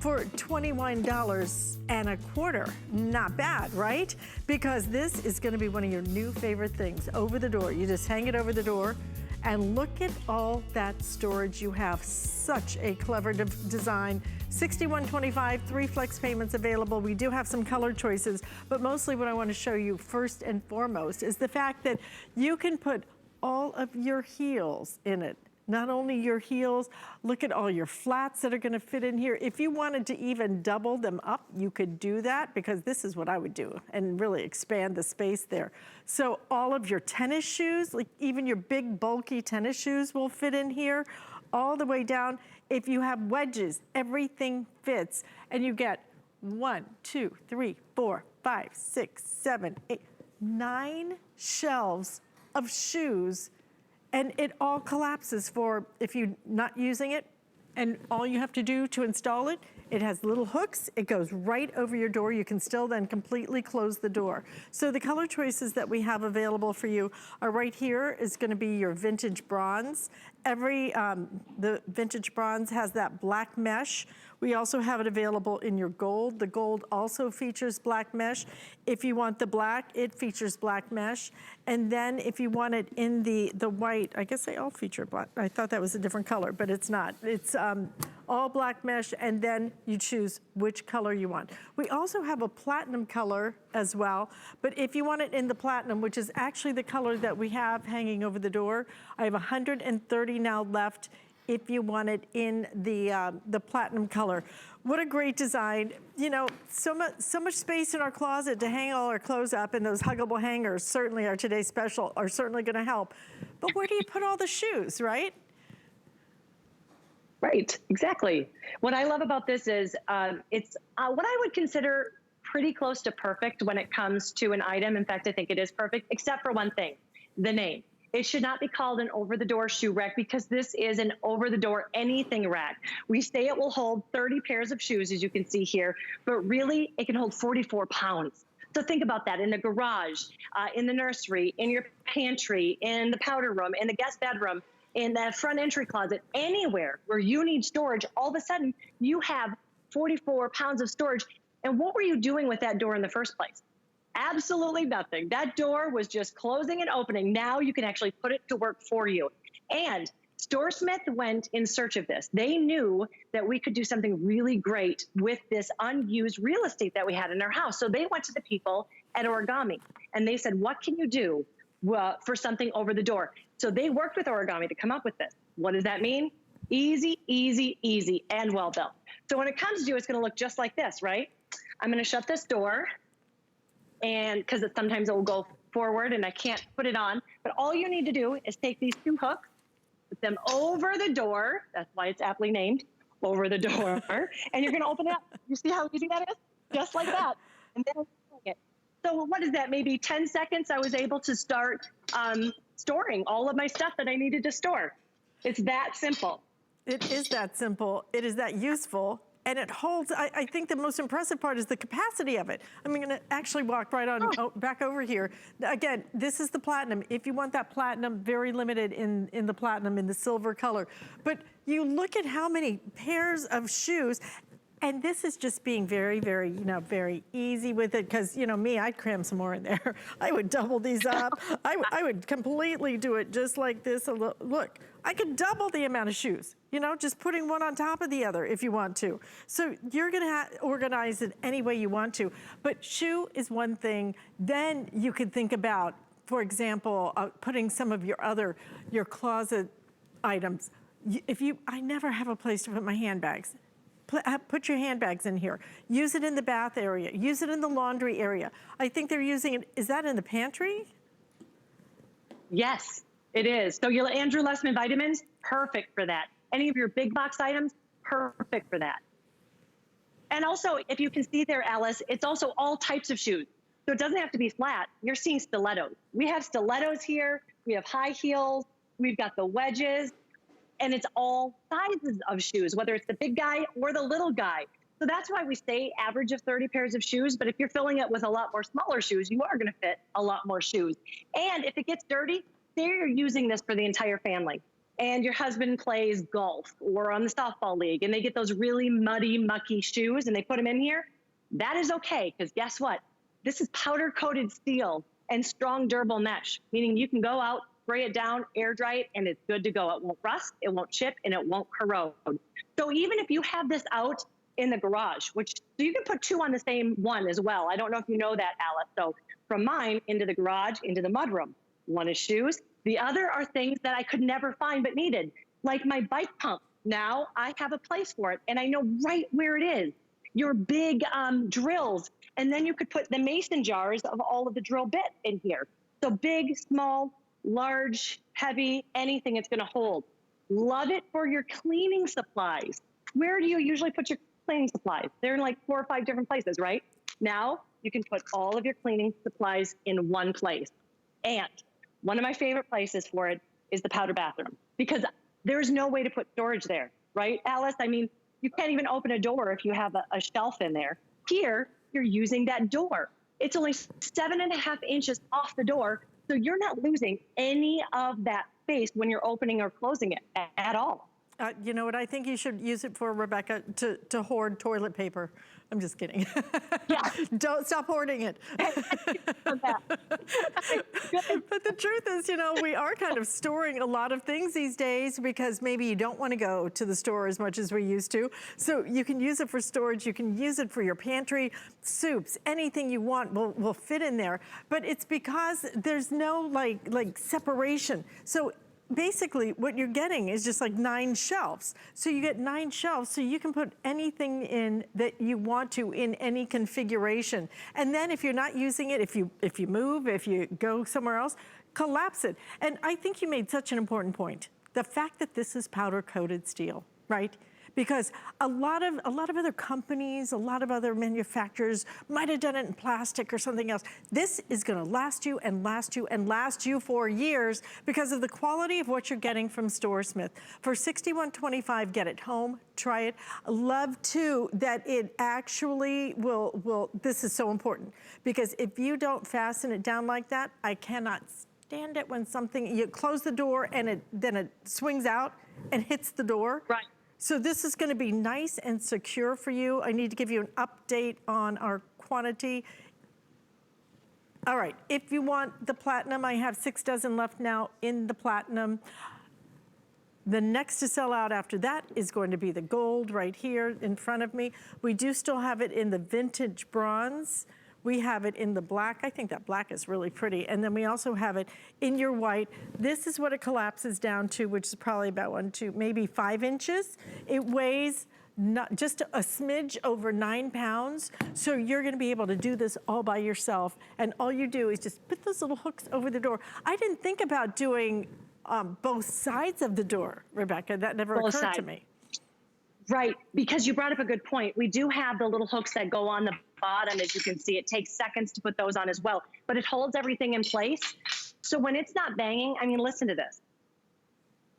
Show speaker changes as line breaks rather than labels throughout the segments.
for $21.25. Not bad, right? Because this is going to be one of your new favorite things, over the door. You just hang it over the door and look at all that storage you have. Such a clever design. $61.25, 3 flex payments available. We do have some color choices, but mostly what I want to show you first and foremost is the fact that you can put all of your heels in it. Not only your heels, look at all your flats that are gonna fit in here. If you wanted to even double them up, you could do that, because this is what I would do and really expand the space there. So all of your tennis shoes, like even your big bulky tennis shoes will fit in here, all the way down. If you have wedges, everything fits, and you get 1, 2, 3, 4, 5, 6, 7, 8, 9 shelves of shoes. And it all collapses for if you're not using it, and all you have to do to install it, it has little hooks, it goes right over your door. You can still then completely close the door. So the color choices that we have available for you are right here is gonna be your vintage bronze. The vintage bronze has that black mesh. We also have it available in your gold. The gold also features black mesh. If you want the black, it features black mesh. And then if you want it in the white, I guess they all feature black. I thought that was a different color, but it's not. It's all black mesh, and then you choose which color you want. We also have a platinum color as well, but if you want it in the platinum, which is actually the color that we have hanging over the door, I have 130 now left if you want it in the platinum color. What a great design. You know, so much space in our closet to hang all our clothes up, and those huggable hangers certainly are today's special, are certainly gonna help. But where do you put all the shoes, right?
Right, exactly. What I love about this is it's what I would consider pretty close to perfect when it comes to an item. In fact, I think it is perfect, except for one thing, the name. It should not be called an over-the-door shoe rack, because this is an over-the-door anything rack. We say it will hold 30 pairs of shoes, as you can see here, but really it can hold 44 pounds. So think about that in the garage, in the nursery, in your pantry, in the powder room, in the guest bedroom, in that front entry closet, anywhere where you need storage. All of a sudden you have 44 pounds of storage. And what were you doing with that door in the first place? Absolutely nothing. That door was just closing and opening. Now you can actually put it to work for you. And StoreSmith went in search of this. They knew that we could do something really great with this unused real estate that we had in our house. So they went to the people at Origami and they said, what can you do for something over the door? So they worked with Origami to come up with this. What does that mean? Easy, easy, easy, and well built. So when it comes to you, it's gonna look just like this, right? I'm gonna shut this door, and because sometimes it will go forward and I can't put it on, but all you need to do is take these 2 hooks, put them over the door, that's why it's aptly named, over the door, and you're gonna open it up. You see how easy that is? Just like that, and then it. So what is that, maybe 10 seconds, I was able to start storing all of my stuff that I needed to store. It's that simple.
It is that simple, it is that useful, and it holds. I think the most impressive part is the capacity of it. I'm gonna actually walk right on back over here. Again, this is the platinum. If you want that platinum, very limited in the platinum, in the silver color. But you look at how many pairs of shoes, and this is just being very, very, very easy with it, because, me, I'd cram some more in there. I would double these up. I would completely do it just like this. Look, I could double the amount of shoes, just putting one on top of the other if you want to. So you're gonna organize it any way you want to. But shoe is one thing. Then you could think about, for example, putting some of your closet items. I never have a place to put my handbags. Put your handbags in here. Use it in the bath area. Use it in the laundry area. I think they're using it, is that in the pantry?
Yes, it is. So your Andrew Lessman vitamins, perfect for that. Any of your big box items, perfect for that. And also, if you can see there, Alice, it's also all types of shoes. So it doesn't have to be flat. You're seeing stilettos. We have stilettos here. We have high heels. We've got the wedges. And it's all sizes of shoes, whether it's the big guy or the little guy. So that's why we say average of 30 pairs of shoes, but if you're filling it with a lot more smaller shoes, you are gonna fit a lot more shoes. And if it gets dirty, say you're using this for the entire family. and your husband plays golf or on the softball league and they get those really muddy, mucky shoes and they put them in here, that is okay, because guess what? This is powder coated steel and strong durable mesh, meaning you can go out, spray it down, air dry it, and it's good to go. It won't rust, it won't chip, and it won't corrode. So even if you have this out in the garage, which so you can put two on the same one as well. I don't know if you know that, Alice. So from mine into the garage, into the mudroom. One is shoes. The other are things that I could never find but needed, like my bike pump. Now I have a place for it, and I know right where it is. Your big drills, and then you could put the mason jars of all of the drill bit in here. So big, small, large, heavy, anything it's gonna hold. Love it for your cleaning supplies. Where do you usually put your cleaning supplies? They're in like 4 or 5 different places, right? Now you can put all of your cleaning supplies in one place. And one of my favorite places for it is the powder bathroom, because there's no way to put storage there, right, Alice? I mean, you can't even open a door if you have a shelf in there. Here, you're using that door. It's only 7.5 inches off the door, so you're not losing any of that space when you're opening or closing it at all.
You know what I think you should use it for, Rebecca? To hoard toilet paper. I'm just kidding.
Yeah.
Don't stop hoarding it. But the truth is, you know, we are kind of storing a lot of things these days because maybe you don't want to go to the store as much as we used to. So you can use it for storage. You can use it for your pantry, soups, anything you want will fit in there. But it's because there's no like separation. So basically what you're getting is just like 9 shelves. So you get 9 shelves so you can put anything in that you want to in any configuration. And then if you're not using it, if you move, if you go somewhere else, collapse it. And I think you made such an important point. The fact that this is powder coated steel, right? Because a lot of other companies, a lot of other manufacturers might have done it in plastic or something else. This is gonna last you and last you and last you for years because of the quality of what you're getting from StoreSmith. For $61.25, get it home, try it. Love too that it actually will, this is so important, because if you don't fasten it down like that, I cannot stand it when something, you close the door and then it swings out and hits the door.
Right.
So this is gonna be nice and secure for you. I need to give you an update on our quantity. All right, if you want the platinum, I have 6 dozen left now in the platinum. The next to sell out after that is going to be the gold right here in front of me. We do still have it in the vintage bronze. We have it in the black. I think that black is really pretty. And then we also have it in your white. This is what it collapses down to, which is probably about 1, 2, maybe 5 inches. It weighs just a smidge over 9 pounds. So you're gonna be able to do this all by yourself. And all you do is just put those little hooks over the door. I didn't think about doing both sides of the door, Rebecca. That never occurred to me.
Right, because you brought up a good point. We do have the little hooks that go on the bottom, as you can see. It takes seconds to put those on as well, but it holds everything in place. So when it's not banging, I mean, listen to this.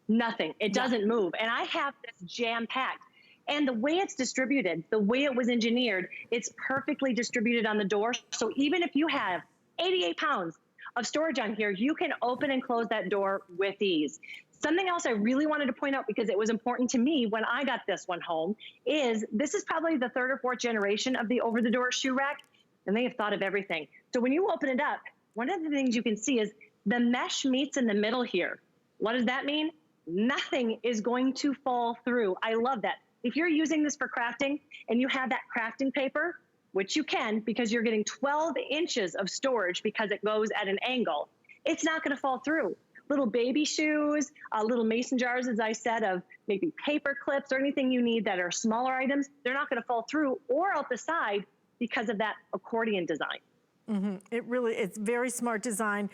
Nothing, it doesn't move. And I have this jam-packed. And the way it's distributed, the way it was engineered, it's perfectly distributed on the door. So even if you have 88 pounds of storage on here, you can open and close that door with ease. Something else I really wanted to point out, because it was important to me when I got this one home, is this is probably the 3rd or 4th generation of the over-the-door shoe rack, and they have thought of everything. So when you open it up, one of the things you can see is the mesh meets in the middle here. What does that mean? Nothing is going to fall through. I love that. If you're using this for crafting and you have that crafting paper, which you can because you're getting 12 inches of storage because it goes at an angle, it's not going to fall through. Little baby shoes, little mason jars, as I said, of maybe paper clips or anything you need that are smaller items, they're not going to fall through or out the side because of that accordion design.
Mm-hmm. It's very smart design.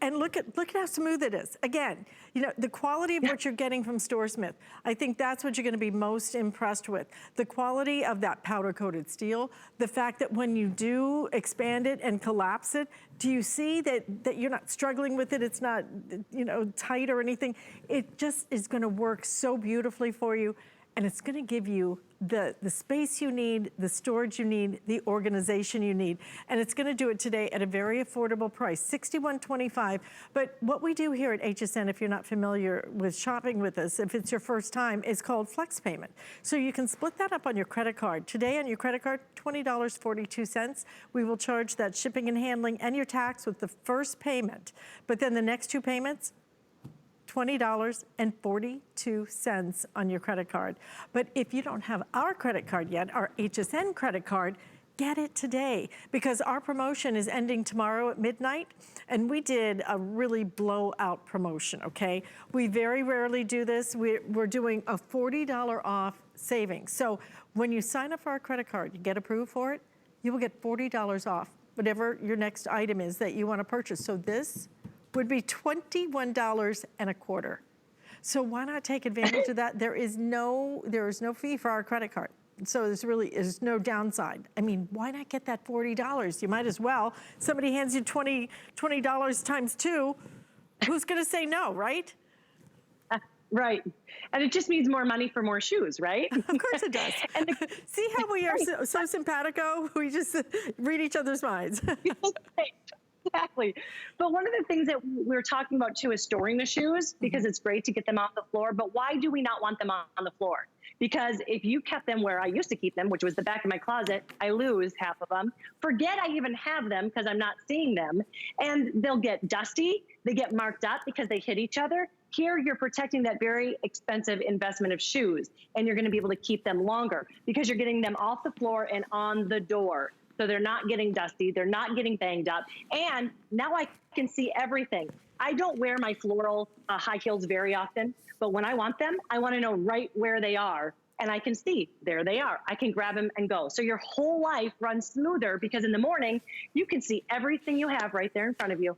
And look at how smooth it is. Again, you know, the quality of what you're getting from StoreSmith, I think that's what you're gonna be most impressed with. The quality of that powder coated steel, the fact that when you do expand it and collapse it, do you see that you're not struggling with it? It's not, you know, tight or anything. It just is gonna work so beautifully for you, and it's gonna give you the space you need, the storage you need, the organization you need. And it's gonna do it today at a very affordable price, $61.25. But what we do here at HSN, if you're not familiar with shopping with us, if it's your first time, is called flex payment. So you can split that up on your credit card. Today on your credit card, $20.42. We will charge that shipping and handling and your tax with the first payment. But then the next two payments, $20.42 on your credit card. But if you don't have our credit card yet, our HSN credit card, get it today, because our promotion is ending tomorrow at midnight, and we did a really blowout promotion, okay? We very rarely do this. We're doing a $40 off savings. So when you sign up for our credit card, you get approved for it, you will get $40 off, whatever your next item is that you want to purchase. So this would be $21.25. So why not take advantage of that? There is no fee for our credit card. So there's no downside. I mean, why not get that $40? You might as well. Somebody hands you $20 times two. Who's gonna say no, right?
Right. And it just means more money for more shoes, right?
Of course it does. See how we are so simpatico? We just read each other's minds.
Exactly. But one of the things that we're talking about too is storing the shoes, because it's great to get them off the floor. But why do we not want them on the floor? Because if you kept them where I used to keep them, which was the back of my closet, I lose half of them. Forget I even have them because I'm not seeing them. And they'll get dusty. They get marked up because they hit each other. Here, you're protecting that very expensive investment of shoes, and you're going to be able to keep them longer because you're getting them off the floor and on the door. So they're not getting dusty, they're not getting banged up. And now I can see everything. I don't wear my floral high heels very often, but when I want them, I want to know right where they are. And I can see, there they are. I can grab them and go. So your whole life runs smoother because in the morning, you can see everything you have right there in front of you.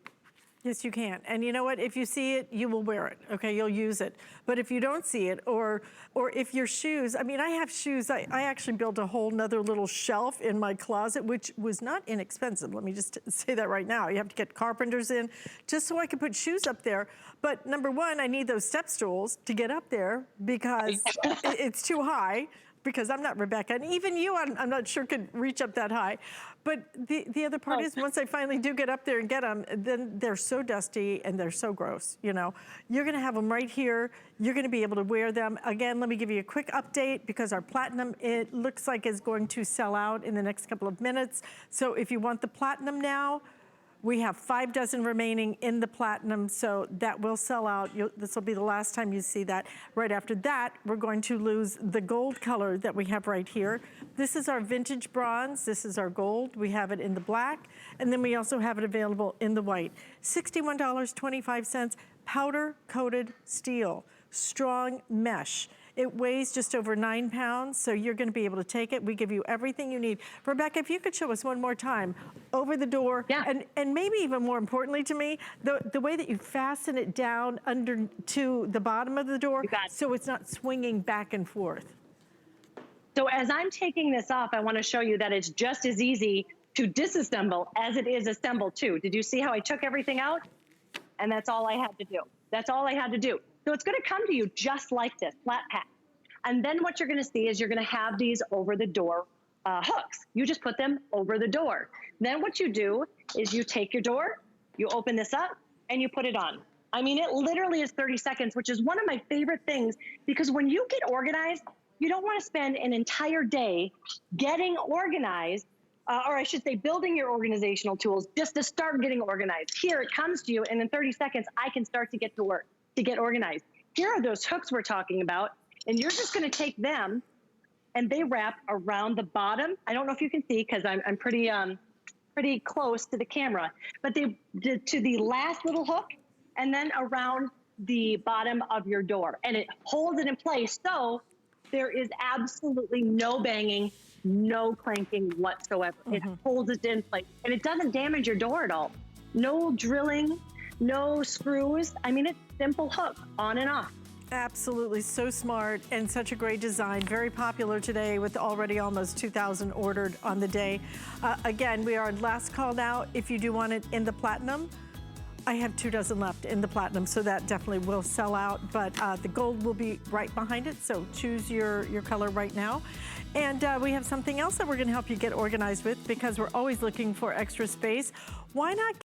Yes, you can. And you know what? If you see it, you will wear it, okay? You'll use it. But if you don't see it, or if your shoes, I mean, I have shoes, I actually built a whole nother little shelf in my closet, which was not inexpensive. Let me just say that right now. You have to get carpenters in just so I can put shoes up there. But number one, I need those step stools to get up there because it's too high. Because I'm not Rebecca, and even you, I'm not sure could reach up that high. But the other part is once I finally do get up there and get them, then they're so dusty and they're so gross, you know. You're gonna have them right here. You're gonna be able to wear them. Again, let me give you a quick update because our platinum, it looks like is going to sell out in the next couple of minutes. So if you want the platinum now, we have 5 dozen remaining in the platinum, so that will sell out. This will be the last time you see that. Right after that, we're going to lose the gold color that we have right here. This is our vintage bronze. This is our gold. We have it in the black, and then we also have it available in the white. $61.25, powder-coated steel, strong mesh. It weighs just over 9 pounds, so you're gonna be able to take it. We give you everything you need. Rebecca, if you could show us one more time, over the door, and maybe even more importantly to me, the way that you fasten it down under to the bottom of the door so it's not swinging back and forth.
So as I'm taking this off, I wanna show you that it's just as easy to disassemble as it is assemble too. Did you see how I took everything out? And that's all I had to do. That's all I had to do. So it's gonna come to you just like this, flat pack. And then what you're gonna see is you're gonna have these over the door hooks. You just put them over the door. Then what you do is you take your door, you open this up, and you put it on. I mean, it literally is 30 seconds, which is one of my favorite things, because when you get organized, you don't wanna spend an entire day getting organized, or I should say building your organizational tools just to start getting organized. Here it comes to you, and in 30 seconds, I can start to get to work, to get organized. Here are those hooks we're talking about, and you're just gonna take them, and they wrap around the bottom. I don't know if you can see, because I'm pretty close to the camera, but they to the last little hook, and then around the bottom of your door, and it holds it in place, so there is absolutely no banging, no clanking whatsoever. It holds it in place, and it doesn't damage your door at all. No drilling, no screws. I mean, it's simple hook, on and off.
Absolutely, so smart and such a great design. Very popular today with already almost 2,000 ordered on the day. Again, we are on last call now. If you do want it in the platinum, I have 2 dozen left in the platinum, so that definitely will sell out, but the gold will be right behind it, so choose your color right now. And we have something else that we're gonna help you get organized with, because we're always looking for extra space. Why not